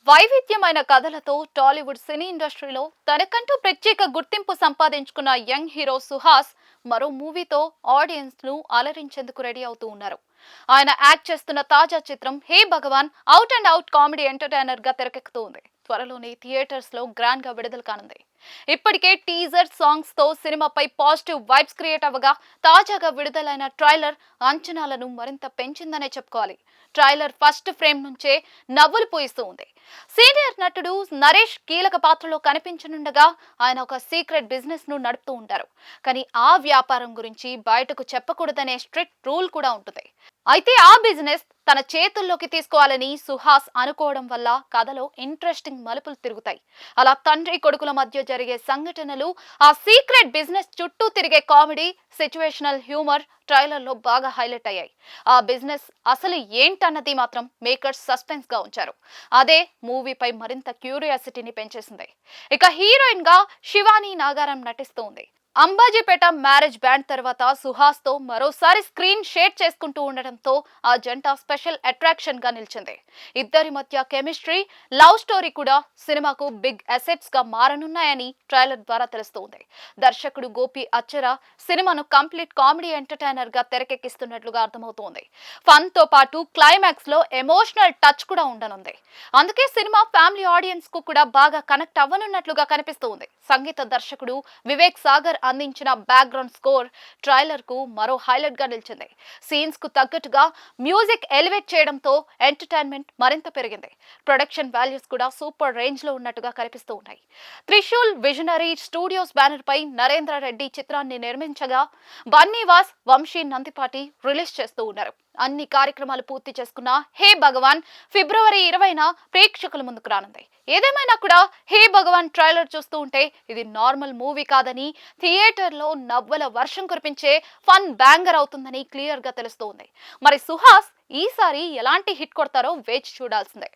వైవిధ్యమైన కథలతో టాలీవుడ్ సినీ ఇండస్ట్రీలో తనకంటూ ప్రత్యేక గుర్తింపు సంపాదించుకున్న యంగ్ హీరో సుహాస్ మరో మూవీతో ఆడియన్స్ ను అలరించేందుకు రెడీ అవుతూ ఉన్నారు. ఆయన యాక్ట్ చేస్తున్న తాజా చిత్రం Hey Bhagwan out and out comedy entertainer గా తెరకెక్కుతోంది. త్వరలోనే థియేటర్స్ లో గ్రాండ్ గా విడుదల కానుంది. ఇప్పటికే టీజర్ సాంగ్స్ తో సినిమాపై పాజిటివ్ వైబ్స్ క్రియేట్ అవ్వగా తాజాగా విడుదలైన ట్రైలర్ అంచనాలను మరింత పెంచిందనే చెప్పుకోవాలి. ట్రైలర్ ఫస్ట్ ఫ్రేమ్ నుంచే నవ్వులు పోయిస్తూ ఉంది. సీనియర్ నటుడు నరేష్ కీలక పాత్రలో కనిపించనుండగా ఆయన ఒక సీక్రెట్ బిజినెస్ ను నడుపుతూ ఉంటారు. కానీ ఆ వ్యాపారం గురించి బయటకు చెప్పకూడదనే స్ట్రిక్ట్ రూల్ కూడా ఉంటుంది. అయితే ఆ బిజినెస్ తన చేతుల్లోకి తీసుకోవాలని సుహాస్ అనుకోవడం వల్ల కథలో ఇంట్రెస్టింగ్ మలుపులు తిరుగుతాయి. అలా తండ్రి కొడుకుల మధ్య జరిగే సంఘటనలు, ఆ సీక్రెట్ బిజినెస్ చుట్టూ తిరిగే కామెడీ, సిచ్యువేషనల్ హ్యూమర్ ట్రైలర్ లో బాగా హైలైట్ అయ్యాయి. ఆ బిజినెస్ అసలు ఏంటన్నది మాత్రం మేకర్స్ సస్పెన్స్ గా ఉంచారు. అదే మూవీపై మరింత క్యూరియాసిటీని పెంచేసింది. ఇక హీరోయిన్ గా శివాని నాగారం నటిస్తోంది. అంబాజీపేట మ్యారేజ్ బ్యాండ్ తర్వాత సుహాస్ తో మరోసారి స్క్రీన్ షేర్ చేసుకుంటూ ఉండడంతో ఆ జంట స్పెషల్ అట్రాక్షన్ గా నిలిచింది. ఇద్దరి మధ్య కెమిస్ట్రీ, లవ్ స్టోరీ కూడా సినిమాకు బిగ్ అసెట్స్ గా మారనున్నాయని ట్రైలర్ ద్వారా తెలుస్తోంది. దర్శకుడు గోపి అచ్చర సినిమాను కంప్లీట్ కామెడీ ఎంటర్టైనర్ గా తెరకెక్కిస్తున్నట్లుగా అర్థమవుతోంది. ఫన్ తో పాటు క్లైమాక్స్ లో ఎమోషనల్ టచ్ కూడా ఉండనుంది. అందుకే సినిమా ఫ్యామిలీ ఆడియన్స్ కు కూడా బాగా కనెక్ట్ అవ్వనున్నట్లుగా కనిపిస్తోంది. సంగీత దర్శకుడు వివేక్ సాగర్ అందించిన బ్యాక్గ్రౌండ్ స్కోర్ ట్రైలర్ కు మరో హైలైట్ గా నిలిచింది. సీన్స్ కు తగ్గట్టుగా మ్యూజిక్ ఎలివేట్ చేయడంతో ఎంటర్టైన్మెంట్ మరింత పెరిగింది. ప్రొడక్షన్ వాల్యూస్ కూడా సూపర్ రేంజ్ లో ఉన్నట్టుగా కనిపిస్తూ ఉన్నాయి. త్రిశూల్ విజనరీ స్టూడియోస్ బ్యానర్ పై నరేంద్ర రెడ్డి చిత్రాన్ని నిర్మించగా బన్నీవాస్, వంశీ నందిపాటి రిలీజ్ చేస్తూ ఉన్నారు. అన్ని కార్యక్రమాలు పూర్తి చేసుకున్న హే భగవాన్ ఫిబ్రవరి 20న ప్రేక్షకుల ముందుకు రానుంది. ఏదేమైనా కూడా హే భగవాన్ ట్రైలర్ చూస్తూ ఉంటే ఇది నార్మల్ మూవీ కాదని, థియేటర్ లో నవ్వుల వర్షం కురిపించే ఫన్ బ్యాంగర్ అవుతుందని క్లియర్ గా తెలుస్తోంది. మరి సుహాస్ ఈసారి ఎలాంటి హిట్ కొడతారో వేచి చూడాల్సిందే.